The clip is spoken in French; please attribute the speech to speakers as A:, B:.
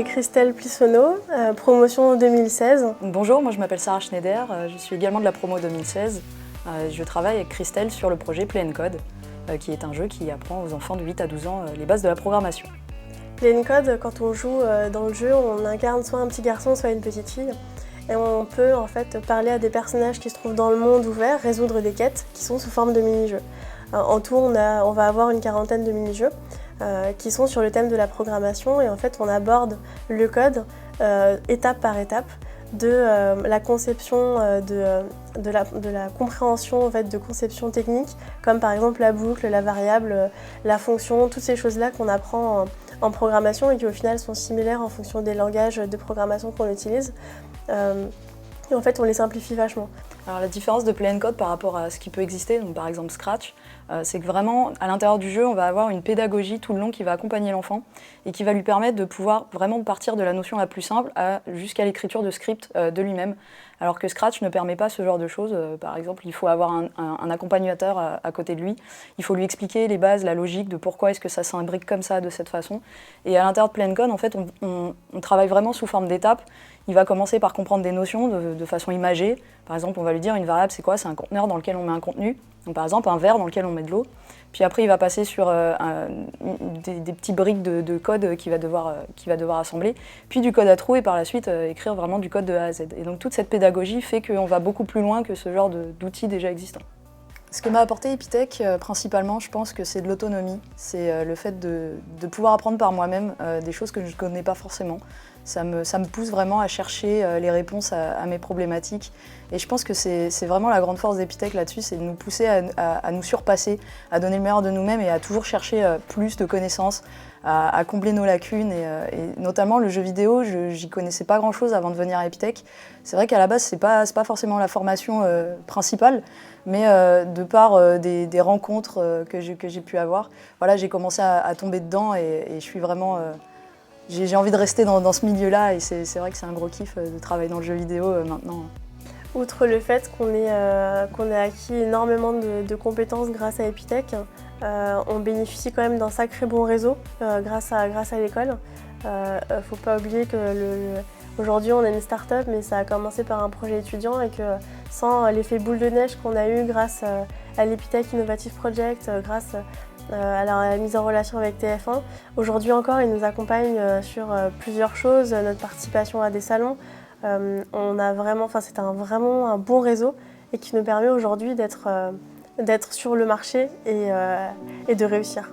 A: Christelle Plissonneau, promotion 2016.
B: Bonjour, moi je m'appelle Sarah Schneider, je suis également de la promo 2016. Je travaille avec Christelle sur le projet Play & Code, qui est un jeu qui apprend aux enfants de 8 à 12 ans les bases de la programmation.
A: Play & Code, quand on joue dans le jeu, on incarne soit un petit garçon, soit une petite fille. Et on peut en fait parler à des personnages qui se trouvent dans le monde ouvert, résoudre des quêtes qui sont sous forme de mini-jeux. En tout, on va avoir une quarantaine de mini-jeux qui sont sur le thème de la programmation, et en fait on aborde le code étape par étape de la conception, de la compréhension en fait, de conception technique, comme par exemple la boucle, la variable, la fonction, toutes ces choses-là qu'on apprend en programmation et qui au final sont similaires en fonction des langages de programmation qu'on utilise. Et en fait on les simplifie vachement.
B: Alors la différence de Play & Code par rapport à ce qui peut exister, donc par exemple Scratch, c'est que vraiment à l'intérieur du jeu on va avoir une pédagogie tout le long qui va accompagner l'enfant et qui va lui permettre de pouvoir vraiment partir de la notion la plus simple jusqu'à l'écriture de script de lui-même. Alors que Scratch ne permet pas ce genre de choses. Par exemple, il faut avoir un accompagnateur à côté de lui. Il faut lui expliquer les bases, la logique de pourquoi est-ce que ça s'imbrique comme ça, de cette façon. Et à l'intérieur de Play & Code, en fait, on travaille vraiment sous forme d'étapes. Il va commencer par comprendre des notions de façon imagée. Par exemple, on va lui dire une variable, c'est quoi? C'est un conteneur dans lequel on met un contenu. Donc, par exemple, un verre dans lequel on met de l'eau. Puis après, il va passer sur des petits briques de code qu'il va devoir assembler, puis du code à trous et par la suite écrire vraiment du code de A à Z. Et donc toute cette pédagogie fait qu'on va beaucoup plus loin que ce genre d'outils déjà existants. Ce que m'a apporté Epitech, principalement, je pense que c'est de l'autonomie. C'est le fait de pouvoir apprendre par moi-même des choses que je ne connais pas forcément. Ça me pousse vraiment à chercher les réponses à mes problématiques. Et je pense que c'est vraiment la grande force d'Epitech là-dessus, c'est de nous pousser à nous surpasser, à donner le meilleur de nous-mêmes et à toujours chercher plus de connaissances, à combler nos lacunes. Et notamment le jeu vidéo, j'y connaissais pas grand-chose avant de venir à Epitech. C'est vrai qu'à la base, c'est pas forcément la formation principale, mais de par des rencontres que j'ai pu avoir, voilà, j'ai commencé à tomber dedans et je suis vraiment... J'ai envie de rester dans ce milieu-là et c'est vrai que c'est un gros kiff de travailler dans le jeu vidéo maintenant.
A: Outre le fait qu'on ait acquis énormément de compétences grâce à Epitech, on bénéficie quand même d'un sacré bon réseau grâce à l'école. Faut pas oublier que aujourd'hui on est une start-up, mais ça a commencé par un projet étudiant et que sans l'effet boule de neige qu'on a eu grâce à l'Epitech Innovative Project, grâce à la mise en relation avec TF1. Aujourd'hui encore, ils nous accompagnent sur plusieurs choses, notre participation à des salons. C'est vraiment un bon réseau et qui nous permet aujourd'hui d'être sur le marché et de réussir.